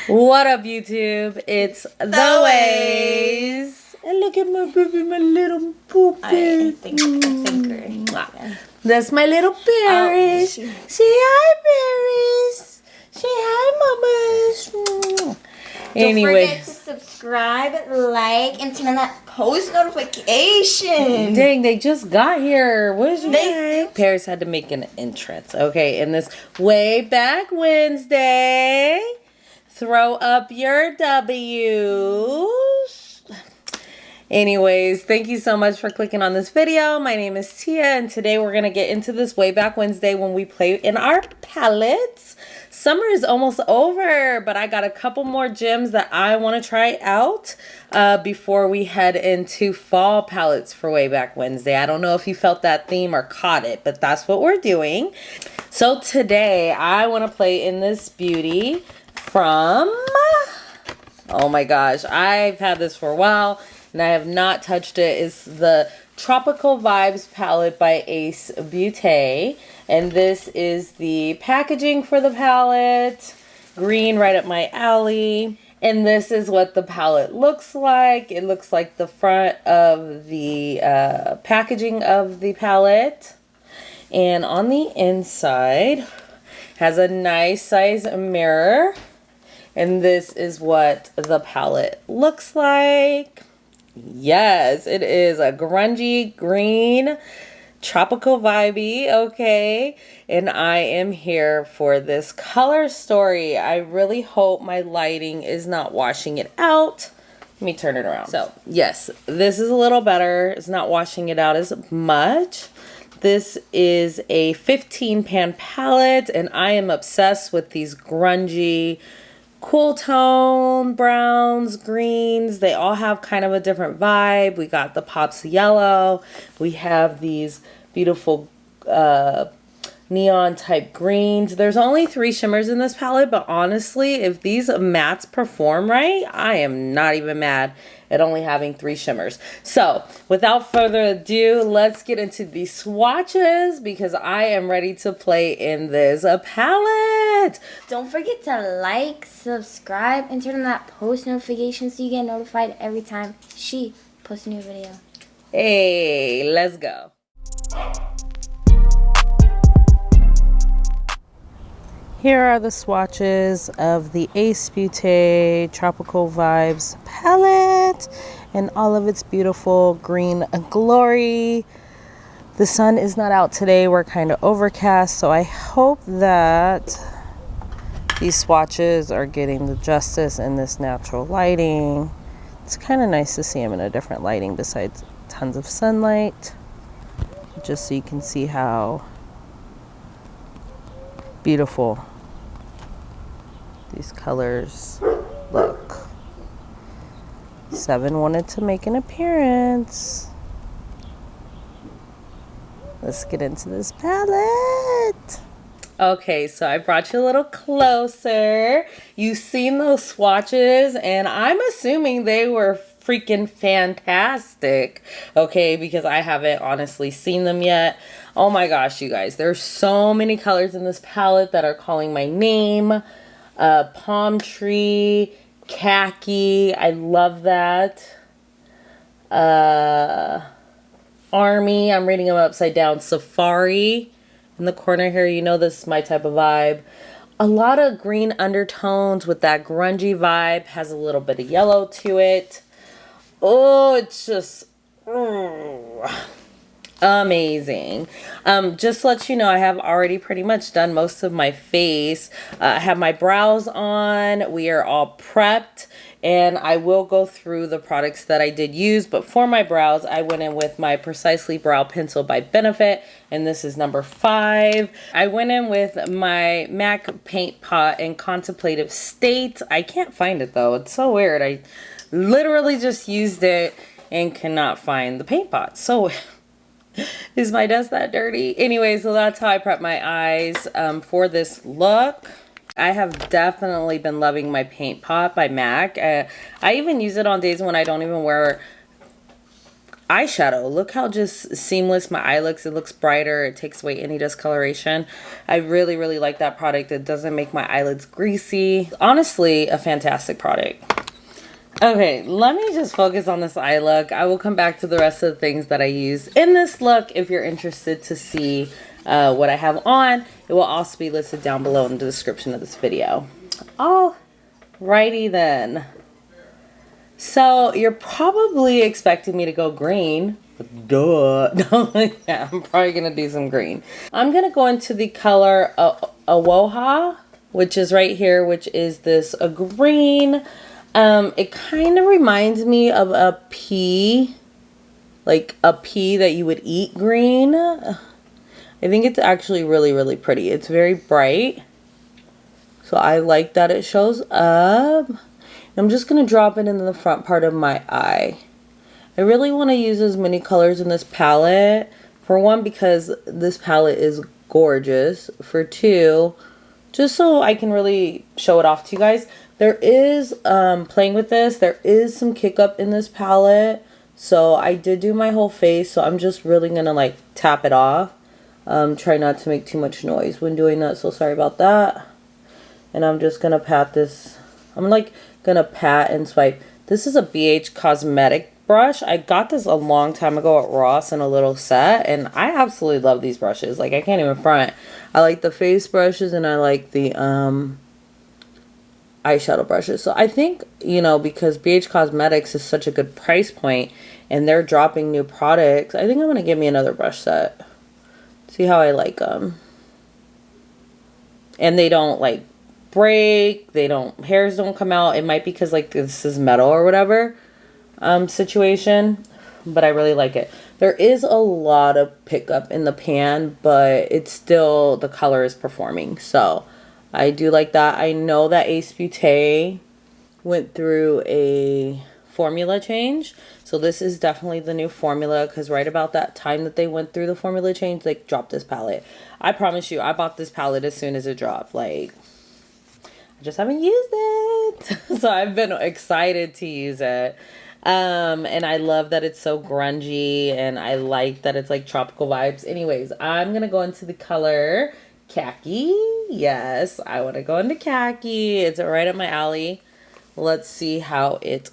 What up, YouTube? It's the Ways. And look at my baby, my little poopy. I think That's my little Paris. Say hi, Paris. Say hi, mamas. Don't forget to subscribe, like, and turn on that post notification. Dang, they just got here. Where's your name? Paris had to make an entrance. Okay, in this Waye Back Wednesday, throw up your W's. Anyways, thank you so much for clicking on this video. My name is Tia, and today we're going to get into this Waye Back Wednesday when we play in our palettes. Summer is almost over, but I got a couple more gems that I want to try out before we head into fall palettes for Waye Back Wednesday. I don't know if you felt that theme or caught it, but that's what we're doing. So today I want to play in this Beaute from, oh my gosh, I've had this for a while and I have not touched it. It's the Tropical Vibes palette by Yasss Beaute. And this is the packaging for the palette. Green, right up my alley. And this is what the palette looks like. It looks like the front of the packaging of the palette. And on the inside has a nice size mirror. And this is what the palette looks like. Yes, it is a grungy green, tropical vibey, okay? And I am here for this color story. I really hope my lighting is not washing it out. Let me turn it around. So, yes, this is a little better. It's not washing it out as much. This is a 15 pan palette, and I am obsessed with these grungy, cool tone browns, greens. They all have kind of a different vibe. We got the pops yellow. We have these beautiful neon type greens. There's only 3 shimmers in this palette, but honestly, if these mattes perform right, I am not even mad at only having 3 shimmers. So without further ado, let's get into these swatches because I am ready to play in this palette. Don't forget to like, subscribe, and turn on that post notification so you get notified every time she posts a new video. Hey, let's go. Here are the swatches of the Yasss Beaute Tropical Vibes palette and all of its beautiful green glory. The sun is not out today. We're kind of overcast, so I hope that these swatches are getting the justice in this natural lighting. It's kind of nice to see them in a different lighting besides tons of sunlight, just so you can see how beautiful these colors look. 7 wanted to make an appearance. Let's get into this palette. Okay, so I brought you a little closer. You've seen those swatches, and I'm assuming they were freaking fantastic, okay, because I haven't honestly seen them yet. Oh my gosh, you guys, there's so many colors in this palette that are calling my name. Palm tree, khaki, I love that. Army, I'm reading them upside down. Safari in the corner here, you know this is my type of vibe. A lot of green undertones with that grungy vibe, has a little bit of yellow to it. Oh, it's just amazing. Just to let you know, I have already pretty much done most of my face. I have my brows on. We are all prepped, and I will go through the products that I did use, but for my brows, I went in with my Precisely Brow Pencil by Benefit, and this is number 5. I went in with my MAC Paint Pot in Contemplative State. I can't find it though. It's so weird. I literally just used it and cannot find the paint pot. So is my desk that dirty? Anyway, so that's how I prep my eyes for this look. I have definitely been loving my paint pot by MAC. I even use it on days when I don't even wear eyeshadow. Look how just seamless my eye looks. It looks brighter. It takes away any discoloration. I really, really like that product. It doesn't make my eyelids greasy. Honestly, a fantastic product. Okay, let me just focus on this eye look. I will come back to the rest of the things that I use in this look if you're interested to see what I have on. It will also be listed down below in the description of this video. Alrighty then. So you're probably expecting me to go green. Duh. Yeah, I'm probably going to do some green. I'm going to go into the color Awoha, which is right here, which is this a green. It kind of reminds me of a pea, like a pea that you would eat green. I think it's actually really, really pretty. It's very bright. So I like that it shows up. I'm just going to drop it in the front part of my eye. I really want to use as many colors in this palette. For one, because this palette is gorgeous. For two, just so I can really show it off to you guys. There is, playing with this, there is some kick up in this palette. So I did do my whole face. So I'm just really going to like tap it off. Try not to make too much noise when doing that. So sorry about that. And I'm just going to pat this. I'm like going to pat and swipe. This is a BH Cosmetic brush. I got this a long time ago at Ross in a little set. And I absolutely love these brushes. Like I can't even front. I like the face brushes and I like the eyeshadow brushes. So I think, you know, because BH Cosmetics is such a good price point and they're dropping new products, I think I'm going to give me another brush set. See how I like them. And they don't like break. Hairs don't come out. It might be because like this is metal or whatever situation. But I really like it. There is a lot of pickup in the pan, but it's still, the color is performing. So I do like that. I know that Beaute went through a formula change. So this is definitely the new formula because right about that time that they went through the formula change, they dropped this palette. I promise you, I bought this palette as soon as it dropped. Like, I just haven't used it. So I've been excited to use it. And I love that it's so grungy and I like that it's like tropical vibes. Anyways, I'm going to go into the color Khaki. Yes, I want to go into Khaki. It's right up my alley. Let's see how it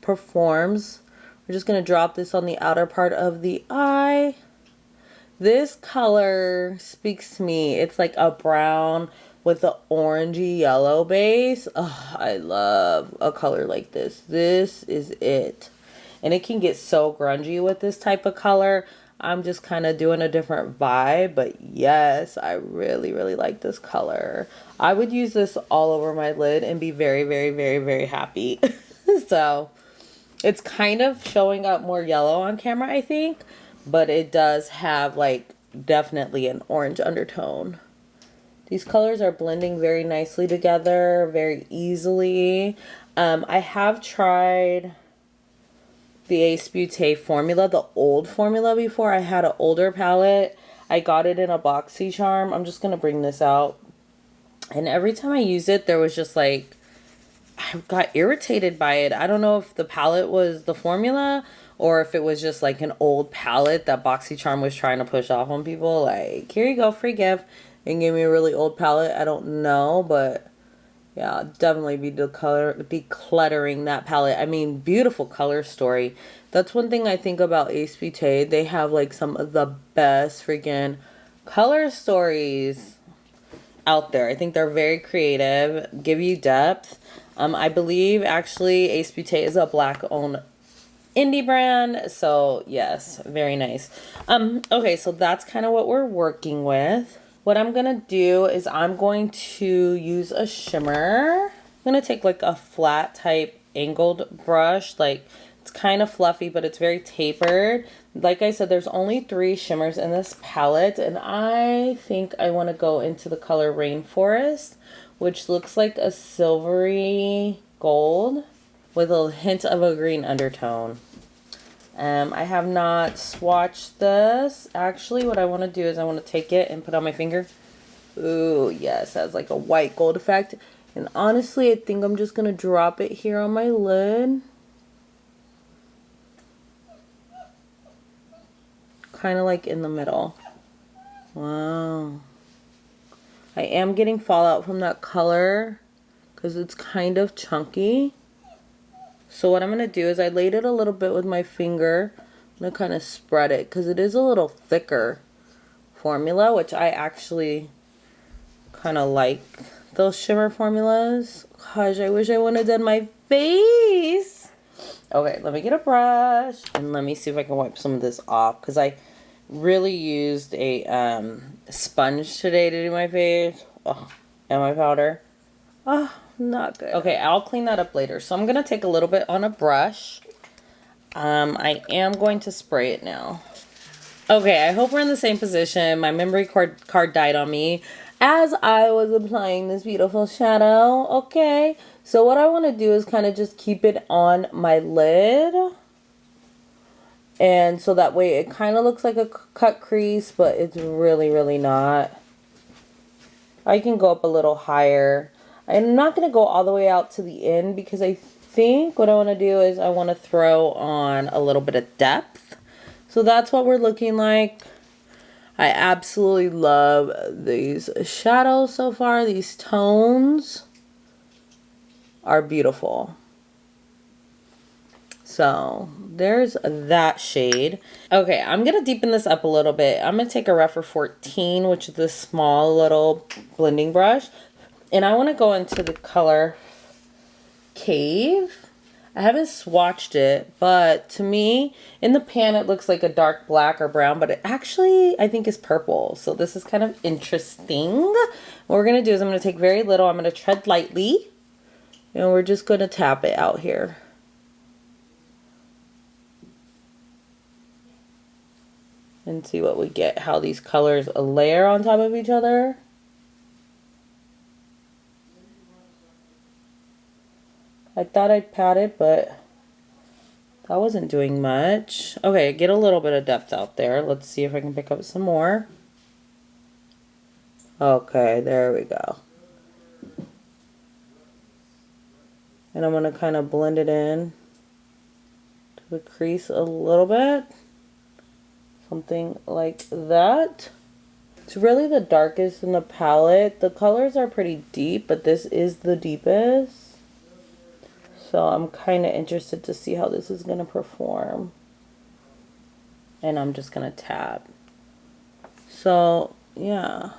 performs. We're just going to drop this on the outer part of the eye. This color speaks to me. It's like a brown with the orangey yellow base. Oh, I love a color like this. This is it. And it can get so grungy with this type of color. I'm just kind of doing a different vibe. But yes, I really, really like this color. I would use this all over my lid and be very, very, very, very happy. So it's kind of showing up more yellow on camera, I think. But it does have like definitely an orange undertone. These colors are blending very nicely together, very easily. I have tried the Yasss Beaute formula, the old formula before. I had an older palette. I got it in a BoxyCharm. I'm just going to bring this out. And every time I use it, there was just like, I got irritated by it. I don't know if the palette was the formula or if it was just like an old palette that BoxyCharm was trying to push off on people. Like, here you go, free gift. And gave me a really old palette. I don't know, but yeah, I'll definitely be decluttering that palette. I mean, beautiful color story. That's one thing I think about Yasss Beaute. They have like some of the best freaking color stories out there. I think they're very creative, give you depth. I believe actually Yasss Beaute is a black owned indie brand. So yes, very nice. Okay, so that's kind of what we're working with. What I'm going to do is I'm going to use a shimmer. I'm going to take like a flat type angled brush. Like it's kind of fluffy, but it's very tapered. Like I said, there's only 3 shimmers in this palette. And I think I want to go into the color Rainforest, which looks like a silvery gold with a hint of a green undertone. I have not swatched this. Actually, what I want to do is I want to take it and put it on my finger. Ooh, yes, it has like a white gold effect. And honestly, I think I'm just going to drop it here on my lid. kind of like in the middle. Wow. I am getting fallout from that color because it's kind of chunky. So what I'm going to do is I laid it a little bit with my finger. I'm going to kind of spread it because it is a little thicker formula, which I actually kind of like those shimmer formulas. Gosh, I wish I wouldn't have done my face. Okay, let me get a brush and let me see if I can wipe some of this off because I really used a sponge today to do my face. Oh, and my powder. Oh, not good. Okay, I'll clean that up later. So I'm going to take a little bit on a brush. I am going to spray it now. Okay, I hope we're in the same position. My memory card died on me as I was applying this beautiful shadow. Okay, so what I want to do is kind of just keep it on my lid. And so that way it kind of looks like a cut crease, but it's really, really not. I can go up a little higher. I'm not going to go all the way out to the end because I think what I want to do is I want to throw on a little bit of depth. So that's what we're looking like. I absolutely love these shadows so far. These tones are beautiful. So there's that shade. Okay, I'm going to deepen this up a little bit. I'm going to take a Rephr 14, which is this small little blending brush. And I want to go into the color Cave. I haven't swatched it, but to me, in the pan, it looks like a dark black or brown, but it actually, I think, is purple. So this is kind of interesting. What we're going to do is I'm going to take very little. I'm going to tread lightly, and we're just going to tap it out here. And see what we get, how these colors layer on top of each other. I thought I'd pat it, but that wasn't doing much. Okay, get a little bit of depth out there. Let's see if I can pick up some more. Okay, there we go. And I'm going to kind of blend it in to the crease a little bit. Something like that. It's really the darkest in the palette. The colors are pretty deep, but this is the deepest. So I'm kind of interested to see how this is going to perform. And I'm just going to tap. So, yeah.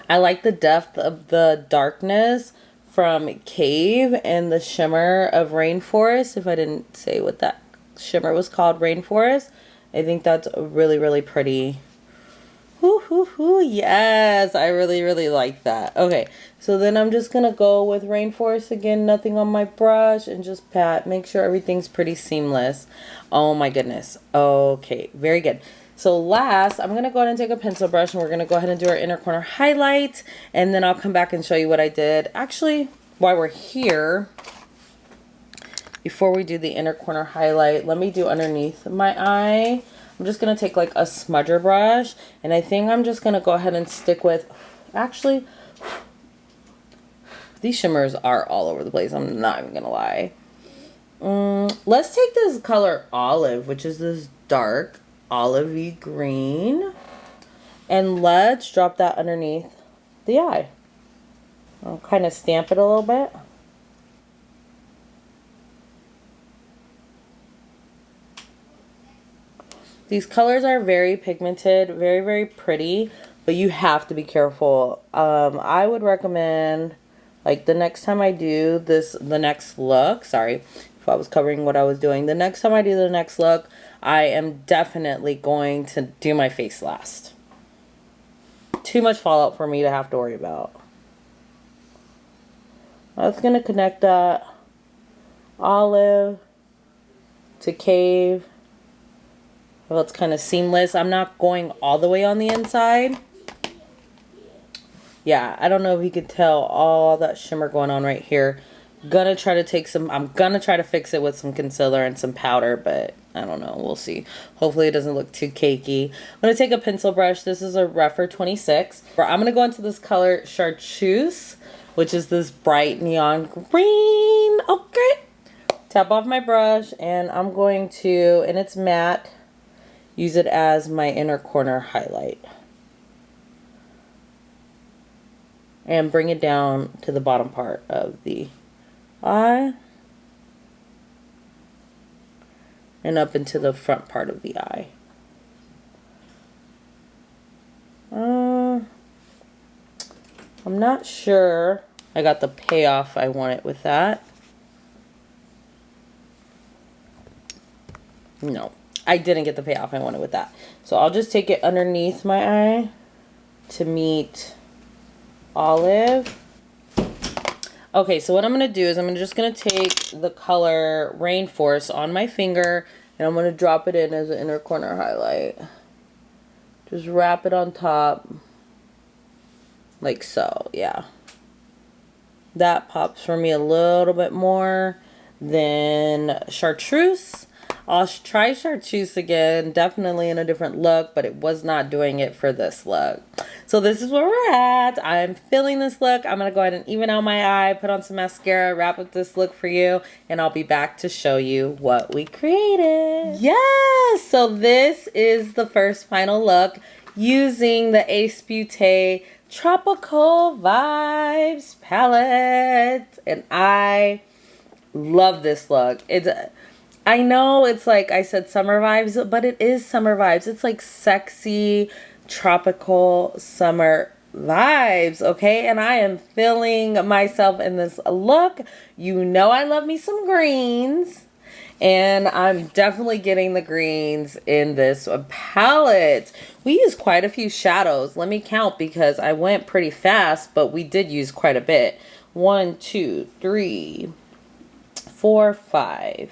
I like the depth of the darkness from Cave and the shimmer of Rainforest. If I didn't say what that shimmer was called, Rainforest. I think that's really, really pretty. Yes, I really, really like that. Okay, so then I'm just going to go with Rainforest again, nothing on my brush, and just pat. Make sure everything's pretty seamless. Oh my goodness. Okay, very good. So last, I'm going to go ahead and take a pencil brush, and we're going to go ahead and do our inner corner highlight, and then I'll come back and show you what I did. Actually, while we're here, before we do the inner corner highlight, let me do underneath my eye. I'm just going to take like a smudger brush, and I think I'm just going to go ahead and stick with, actually, these shimmers are all over the place. I'm not even going to lie. Let's take this color Olive, which is this dark olivey green, and let's drop that underneath the eye. I'll kind of stamp it a little bit. These colors are very pigmented, very, very pretty, but you have to be careful. I would recommend, like, the next time I do this, the next look, sorry if I was covering what I was doing. The next time I do the next look, I am definitely going to do my face last. Too much fallout for me to have to worry about. I was going to connect that Olive to Cave. Well, it's kind of seamless. I'm not going all the way on the inside. Yeah, I don't know if you could tell all that shimmer going on right here. I'm gonna try to fix it with some concealer and some powder, but I don't know. We'll see. Hopefully it doesn't look too cakey. I'm gonna take a pencil brush. This is a Rephr 26. I'm gonna go into this color Chartreuse, which is this bright neon green. Okay. tap off my brush, and I'm going to, and it's matte, use it as my inner corner highlight. And bring it down to the bottom part of the eye. And up into the front part of the eye. I'm not sure I got the payoff I wanted with that. No, I didn't get the payoff I wanted with that. So I'll just take it underneath my eye to meet olive. Okay, so what I'm going to do is I'm just going to take the color Rainforest on my finger and I'm going to drop it in as an inner corner highlight. Just wrap it on top. Like so, yeah. That pops for me a little bit more than chartreuse. I'll try chartreuse again, definitely in a different look, but it was not doing it for this look. So this is where we're at. I'm feeling this look. I'm going to go ahead and even out my eye, put on some mascara, wrap up this look for you, and I'll be back to show you what we created. Yes! So this is the first final look using the Beaute Tropical Vibes palette, and I love this look. I know it's like I said summer vibes, but it is summer vibes. It's like sexy tropical summer vibes, okay? And I am feeling myself in this look. You know I love me some greens, and I'm definitely getting the greens in this palette. We used quite a few shadows. Let me count because I went pretty fast, but we did use quite a bit. 1, 2, 3, 4, 5.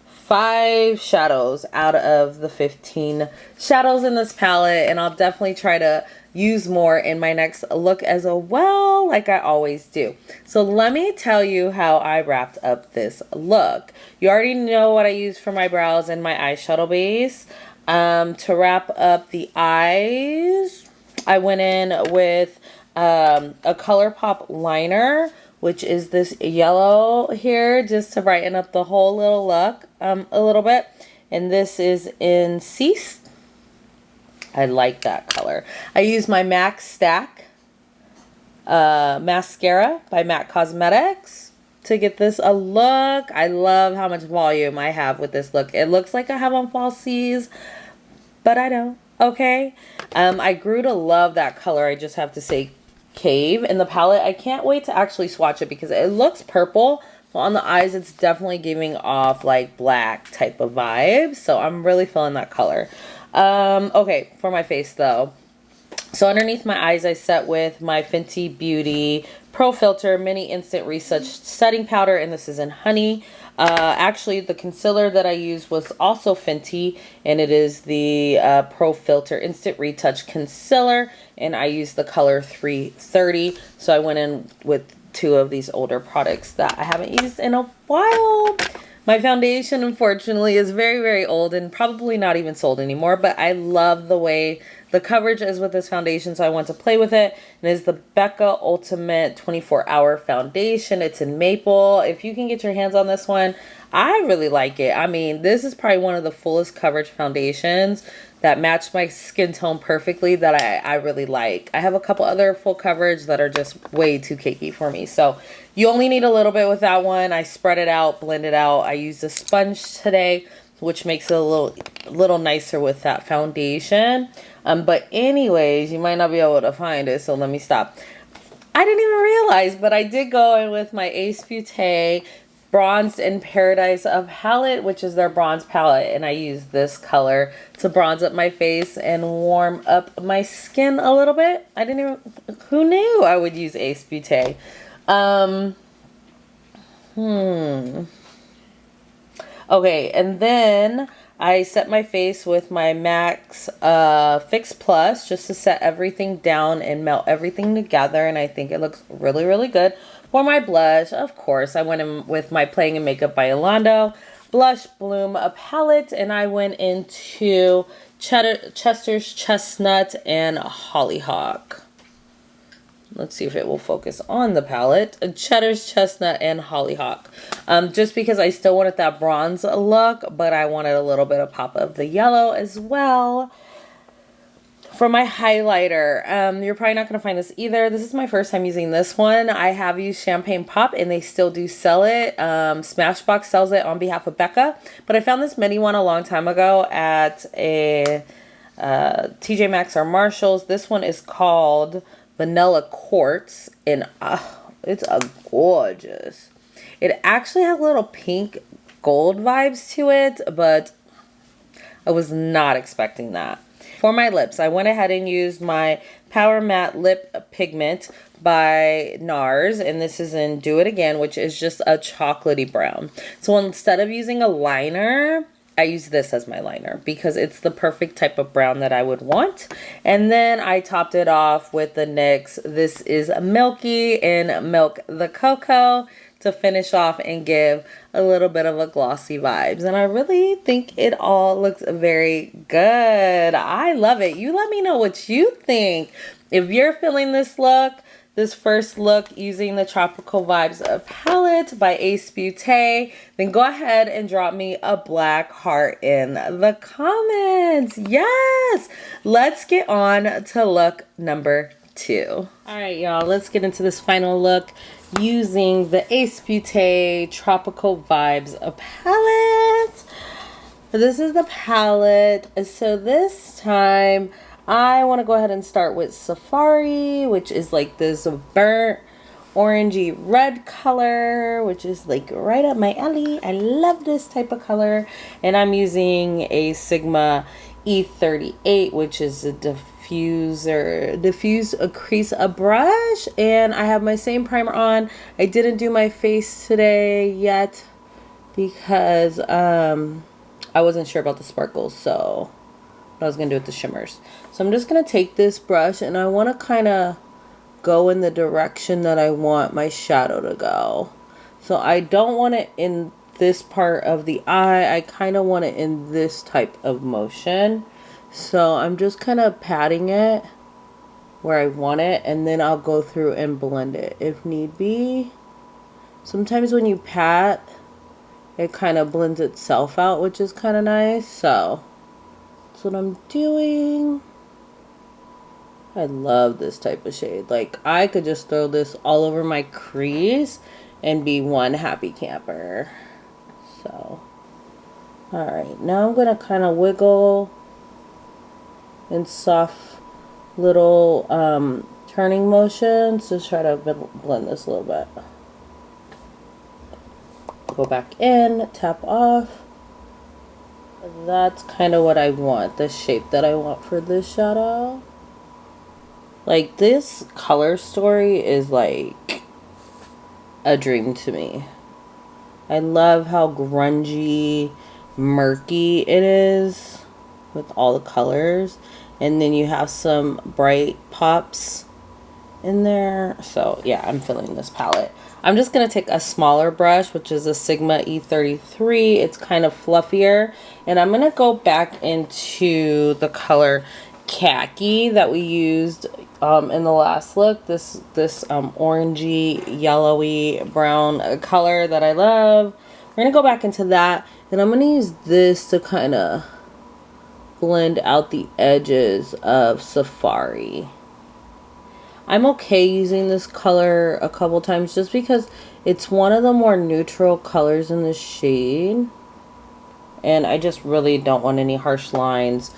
5 shadows out of the 15 shadows in this palette, and I'll definitely try to use more in my next look as well, like I always do. So let me tell you how I wrapped up this look. You already know what I used for my brows and my eyeshadow base. To wrap up the eyes, I went in with a ColourPop liner, which is this yellow here, just to brighten up the whole little look a little bit. And this is in Yasss. I like that color. I use my MAC Stack mascara by MAC Cosmetics to get this a look. I love how much volume I have with this look. It looks like I have on falsies, but I don't. Okay. I grew to love that color. I just have to say Cave in the palette. I can't wait to actually swatch it because it looks purple. Well, on the eyes, it's definitely giving off like black type of vibes. So I'm really feeling that color. Okay, for my face though. So underneath my eyes, I set with my Fenty Beauty Pro Filter Mini Instant Retouch Setting Powder, and this is in Honey. Actually, the concealer that I used was also Fenty, and it is the Pro Filter Instant Retouch Concealer, and I used the color 330. So I went in with 2 of these older products that I haven't used in a while. My foundation, unfortunately, is very, very old and probably not even sold anymore, but I love the way the coverage is with this foundation, so I want to play with it. And it's the Becca Ultimate 24-Hour Foundation. It's in Maple. If you can get your hands on this one, I really like it. I mean, this is probably one of the fullest coverage foundations that match my skin tone perfectly that I really like. I have a couple other full coverage that are just way too cakey for me. So you only need a little bit with that one. I spread it out, blend it out. I used a sponge today, which makes it a little nicer with that foundation. But anyways, you might not be able to find it, so let me stop. I didn't even realize, but I did go in with my Beaute Bronzed in Paradise palette, which is their bronze palette, and I use this color to bronze up my face and warm up my skin a little bit. I didn't even, who knew I would use Beaute? Okay, and then I set my face with my MAC Fix Plus just to set everything down and melt everything together, and I think it looks really, really good. For my blush, of course, I went in with my Playing in Makeup by Yolando Blush Bloom palette, and I went into Chester's Chestnut and Hollyhock. let's see if it will focus on the palette. Cheddar's Chestnut and Hollyhock. Just because I still wanted that bronze look, but I wanted a little bit of pop of the yellow as well. For my highlighter, you're probably not going to find this either. This is my first time using this one. I have used Champagne Pop and they still do sell it. Smashbox sells it on behalf of Becca. But I found this mini one a long time ago at a TJ Maxx or Marshall's. This one is called Vanilla Quartz and it's a gorgeous. It actually has a little pink gold vibes to it, but I was not expecting that. For my lips, I went ahead and used my Power Matte Lip Pigment by NARS, and this is in Do It Again, which is just a chocolatey brown. So instead of using a liner, I use this as my liner because it's the perfect type of brown that I would want. And then I topped it off with the NYX. This is Milky in Milk the Cocoa to finish off and give a little bit of a glossy vibes. And I really think it all looks very good. I love it. You let me know what you think. If you're feeling this look, this first look using the Tropical Vibes palette by Ace Beaute, then go ahead and drop me a black heart in the comments. Yes! Let's get on to look number 2. All right, y'all, let's get into this final look using the Ace Beaute Tropical Vibes palette. This is the palette. So this time I want to go ahead and start with Safari, which is like this burnt orangey red color, which is like right up my alley. I love this type of color. And I'm using a Sigma E38, which is a diffuse a crease a brush, and I have my same primer on. I didn't do my face today yet because I wasn't sure about the sparkles, so what I was gonna do with the shimmers. So I'm just gonna take this brush and I want to kind of go in the direction that I want my shadow to go. So I don't want it in this part of the eye. I kind of want it in this type of motion. So I'm just kind of patting it where I want it, and then I'll go through and blend it if need be. Sometimes when you pat, it kind of blends itself out, which is kind of nice. So that's what I'm doing. I love this type of shade. Like, I could just throw this all over my crease and be one happy camper. So, alright, now I'm going to kind of wiggle in soft little turning motions to try to blend this a little bit. Go back in, tap off. That's kind of what I want, the shape that I want for this shadow. Like, this color story is like a dream to me. I love how grungy, murky it is with all the colors. And then you have some bright pops in there. So yeah, I'm feeling this palette. I'm just going to take a smaller brush, which is a Sigma E33. It's kind of fluffier. And I'm going to go back into the color Khaki that we used in the last look. This orangey, yellowy, brown color that I love. We're going to go back into that. And I'm going to use this to kind of blend out the edges of Safari. I'm okay using this color a couple times just because it's one of the more neutral colors in the shade, and I just really don't want any harsh lines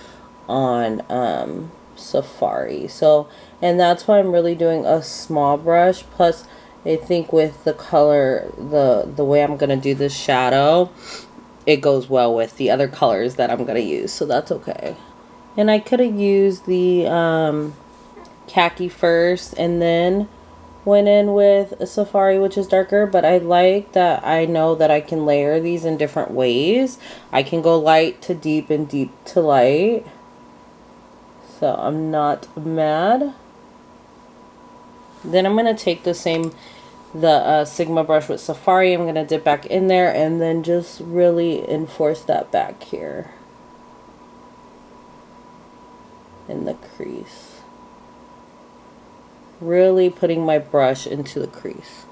on Safari. So, and that's why I'm really doing a small brush. Plus, I think with the color, the way I'm gonna do this shadow, it goes well with the other colors that I'm gonna use, so that's okay. And I could have used the Khaki first and then went in with a Safari, which is darker, but I like that I know that I can layer these in different ways. I can go light to deep and deep to light, so I'm not mad. Then I'm gonna take the Sigma brush with Safari. I'm gonna dip back in there and then just really enforce that back here in the crease. really putting my brush into the crease,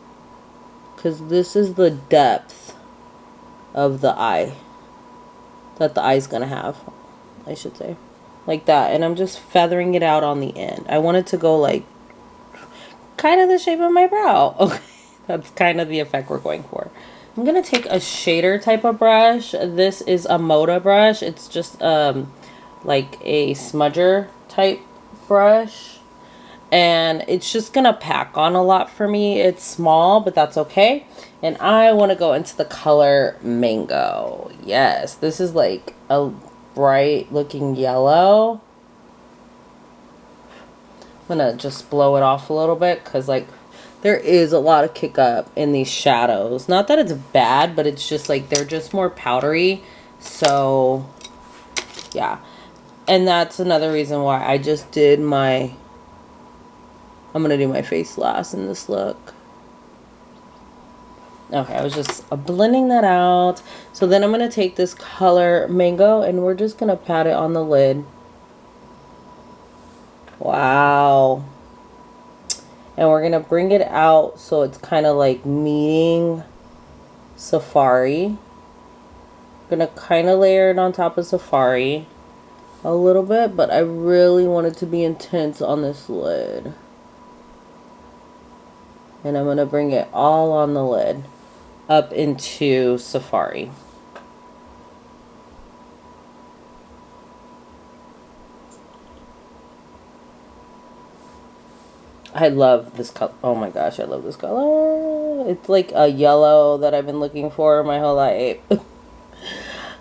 because this is the depth of the eye that the eye's gonna have, I should say, like that. And I'm just feathering it out on the end. I want it to go like kind of the shape of my brow. Okay, that's kind of the effect we're going for. I'm gonna take a shader type of brush. This is a Moda brush. It's just like a smudger type brush, and it's just gonna pack on a lot for me. It's small, but that's okay. And I want to go into the color Mango. Yes, this is like a bright looking yellow. I'm gonna just blow it off a little bit, because like there is a lot of kick up in these shadows. Not that it's bad, but it's just like they're just more powdery. So yeah, and that's another reason why I just did my, I'm gonna do my face last in this look. Okay, I was just blending that out. So then I'm gonna take this color Mango, and we're just gonna pat it on the lid. Wow. And we're gonna bring it out so it's kind of like meeting Safari. I'm gonna kind of layer it on top of Safari a little bit, but I really want it to be intense on this lid. And I'm gonna bring it all on the lid up into Safari. I love this color. Oh my gosh, I love this color. It's like a yellow that I've been looking for my whole life.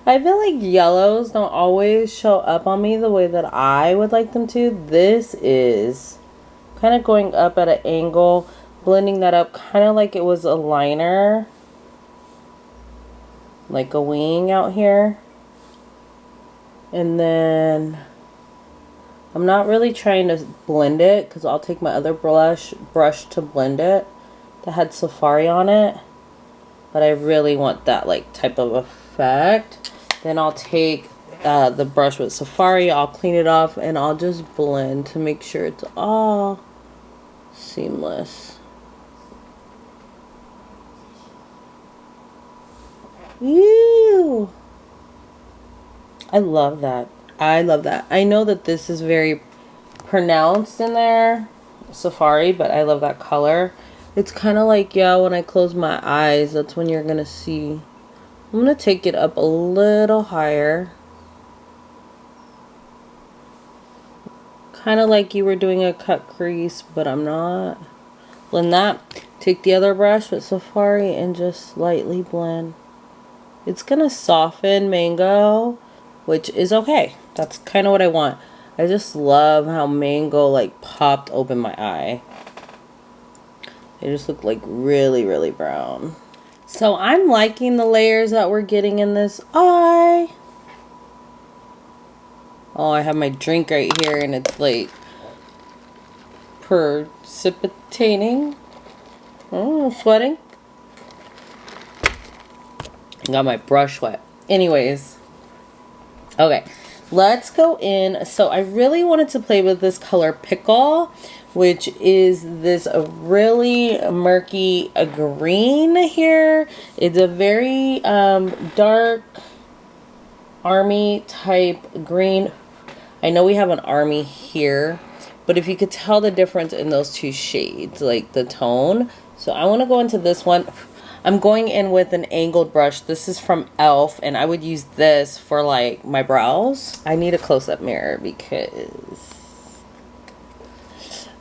I feel like yellows don't always show up on me the way that I would like them to. This is kind of going up at an angle, blending that up kind of like it was a liner, like a wing out here. And then I'm not really trying to blend it, because I'll take my other brush to blend it that had Safari on it, but I really want that like type of effect. Then I'll take the brush with Safari, I'll clean it off, and I'll just blend to make sure it's all seamless. Ew! I love that. I love that. I know that this is very pronounced in there, Safari, but I love that color. It's kind of like, yeah, when I close my eyes, that's when you're going to see. I'm going to take it up a little higher. Kind of like you were doing a cut crease, but I'm not. Blend that. Take the other brush with Safari and just lightly blend. It's going to soften Mango, which is okay. That's kind of what I want. I just love how Mango like popped open my eye. They just look like really, really brown. So I'm liking the layers that we're getting in this eye. Oh, I have my drink right here and it's like precipitating. Oh, I'm sweating. I got my brush wet. Anyways. Okay, let's go in. So I really wanted to play with this color Pickle, which is this really murky green here. It's a very dark army type green. I know we have an army here, but if you could tell the difference in those two shades, like the tone. So I want to go into this one. I'm going in with an angled brush. This is from e.l.f. and I would use this for like my brows. I need a close-up mirror because...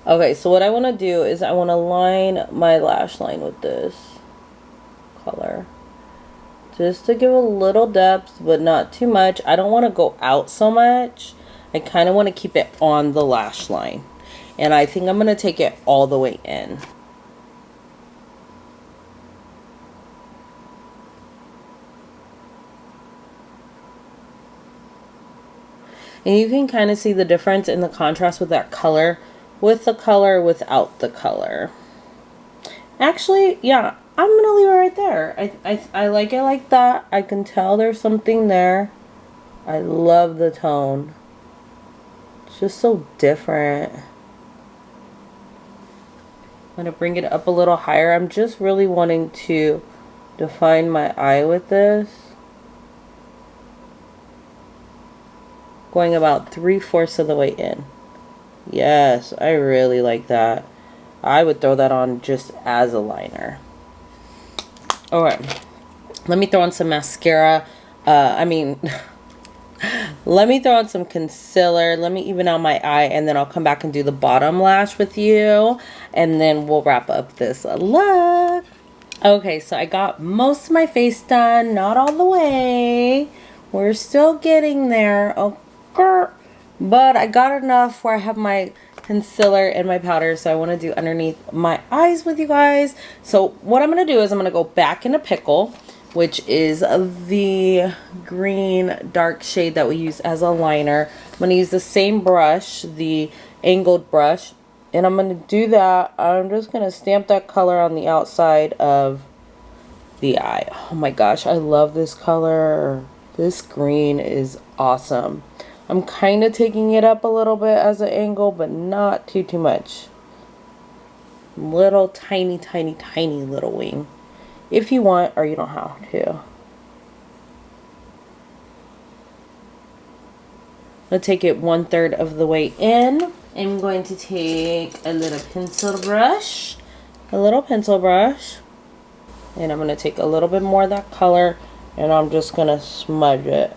Okay, so what I want to do is I want to line my lash line with this color. Just to give a little depth, but not too much. I don't want to go out so much. I kind of want to keep it on the lash line. And I think I'm going to take it all the way in. And you can kind of see the difference in the contrast with that color, with the color, without the color. Actually, yeah, I'm going to leave it right there. I like it like that. I can tell there's something there. I love the tone. It's just so different. I'm going to bring it up a little higher. I'm just really wanting to define my eye with this. Going about 3/4 of the way in. Yes, I really like that. I would throw that on just as a liner. Alright, let me throw on some mascara. Let me throw on some concealer. Let me even out my eye, and then I'll come back and do the bottom lash with you, and then we'll wrap up this look. Okay, so I got most of my face done, not all the way. We're still getting there, okay, but I got enough where I have my concealer and my powder, so I want to do underneath my eyes with you guys. So what I'm going to do is I'm going to go back into Pickle, which is the green dark shade that we use as a liner. I'm going to use the same brush, the angled brush, and I'm going to do that. I'm just going to stamp that color on the outside of the eye. Oh my gosh, I love this color. This green is awesome. I'm kind of taking it up a little bit as an angle, but not too much. Little tiny little wing. If you want, or you don't have to. I'm going to take it 1/3 of the way in. I'm going to take a little pencil brush. And I'm going to take a little bit more of that color, and I'm just going to smudge it.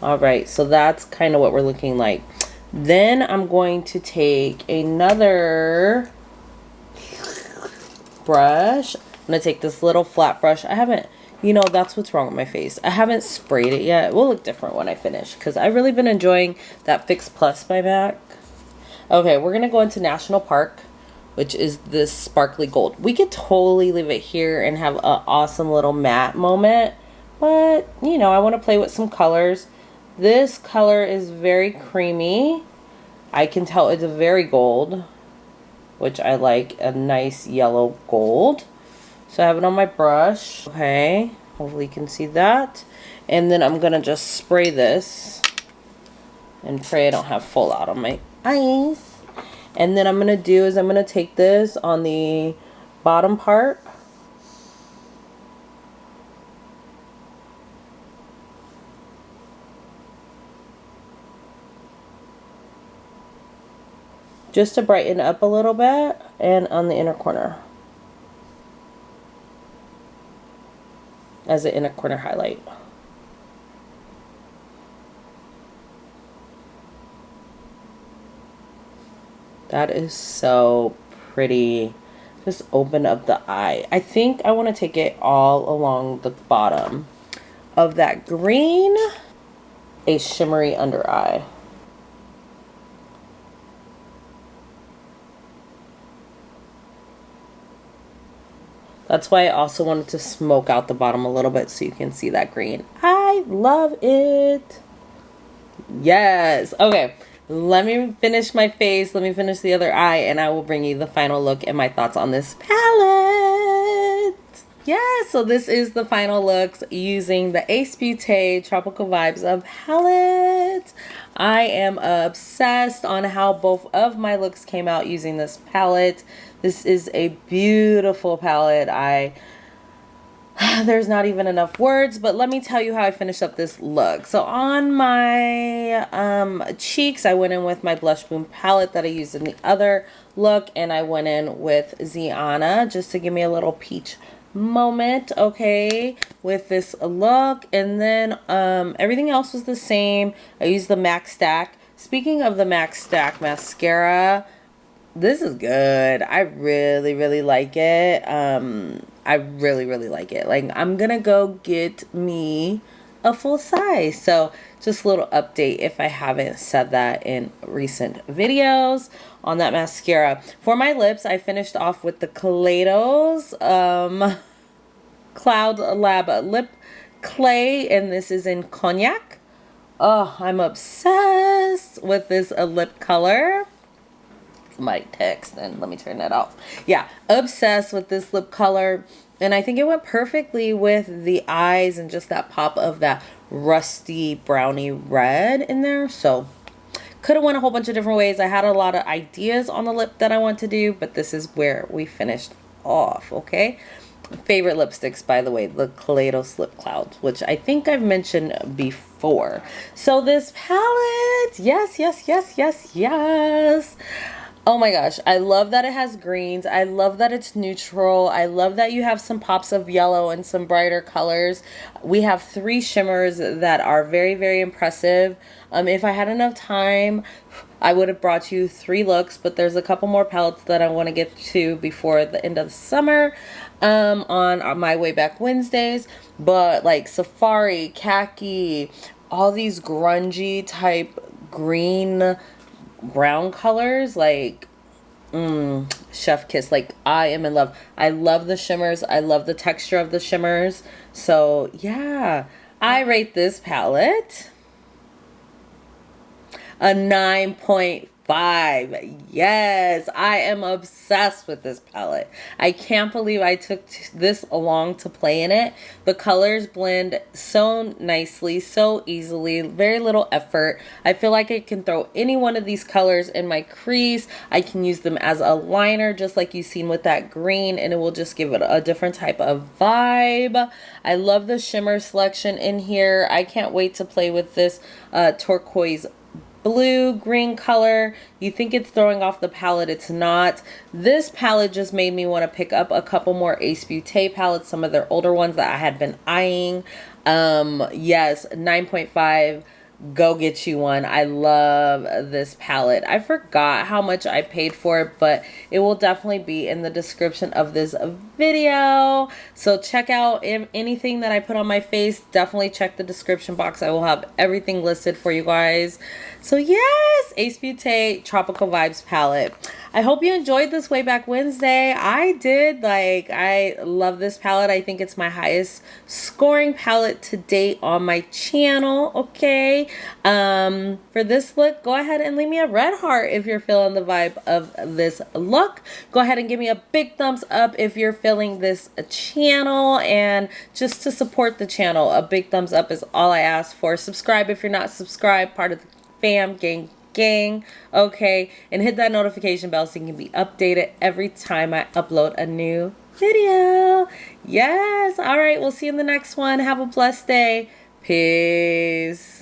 Alright, so that's kind of what we're looking like. Then I'm going to take another brush. I'm going to take this little flat brush. I haven't, you know, that's what's wrong with my face. I haven't sprayed it yet. It will look different when I finish, because I've really been enjoying that Fix Plus by MAC. Okay, we're going to go into National Park, which is this sparkly gold. We could totally leave it here and have an awesome little matte moment, but, you know, I want to play with some colors. This color is very creamy. I can tell it's very gold, which I like, a nice yellow gold. So I have it on my brush. Okay, hopefully you can see that. And then I'm gonna just spray this and pray I don't have fallout on my eyes. And then I'm gonna do is I'm gonna take this on the bottom part. Just to brighten up a little bit, and on the inner corner as an inner corner highlight. That is so pretty. Just open up the eye. I think I want to take it all along the bottom of that green, a shimmery under eye. That's why I also wanted to smoke out the bottom a little bit so you can see that green. I love it. Yes. Okay. Let me finish my face. Let me finish the other eye, and I will bring you the final look and my thoughts on this palette. Yeah, so this is the final looks using the Ace Beaute Tropical Vibes of palette. I am obsessed on how both of my looks came out using this palette. This is a beautiful palette. There's not even enough words, but let me tell you how I finished up this look. So on my cheeks, I went in with my Blush Boom palette that I used in the other look, and I went in with Ziana just to give me a little peach moment, okay, with this look. And then everything else was the same. I used the MAC Stack. Speaking of the MAC Stack mascara, this is good. I really like it. I really like it. Like, I'm gonna go get me a full size. So just a little update if I haven't said that in recent videos on that mascara. For my lips, I finished off with the Kaleidos Cloud Lab Lip Clay, and this is in Cognac. Oh, I'm obsessed with this lip color. Somebody text, and let me turn that off. Yeah, obsessed with this lip color, and I think it went perfectly with the eyes and just that pop of that rusty brownie red in there. So Could have went a whole bunch of different ways. I had a lot of ideas on the lip that I want to do, but this is where we finished off, okay? Favorite lipsticks, by the way, the Kaleidos Lip Clouds, which I think I've mentioned before. So this palette, yes, yes, yes, yes, yes. Oh my gosh, I love that it has greens. I love that it's neutral. I love that you have some pops of yellow and some brighter colors. We have 3 shimmers that are very, very impressive. If I had enough time, I would have brought you 3 looks, but there's a couple more palettes that I want to get to before the end of the summer on my Waye Back Wednesdays. But like Safari, Khaki, all these grungy type green brown colors, like chef kiss. Like, I am in love. I love the shimmers. I love the texture of the shimmers. So yeah, I rate this palette a 9.5. Yes, I am obsessed with this palette. I can't believe I took this along to play in it. The colors blend so nicely, so easily, very little effort. I feel like I can throw any one of these colors in my crease. I can use them as a liner, just like you've seen with that green, and it will just give it a different type of vibe. I love the shimmer selection in here. I can't wait to play with this turquoise blue green color. You think it's throwing off the palette, it's not. This palette just made me want to pick up a couple more Ace Beaute palettes, some of their older ones that I had been eyeing. Yes, 9.5. Go get you one. I love this palette. I forgot how much I paid for it, but it will definitely be in the description of this video. So check out anything that I put on my face. Definitely check the description box. I will have everything listed for you guys. So yes, Ace Beaute Tropical Vibes palette. I hope you enjoyed this Waye Back Wednesday. I did. Like, I love this palette. I think it's my highest scoring palette to date on my channel. Okay. For this look, go ahead and leave me a red heart if you're feeling the vibe of this look. Go ahead and give me a big thumbs up if you're feeling this channel, and just to support the channel, a big thumbs up is all I ask for. Subscribe if you're not subscribed, part of the fam gang, okay, and hit that notification bell so you can be updated every time I upload a new video. Yes, all right, we'll see you in the next one. Have a blessed day. Peace.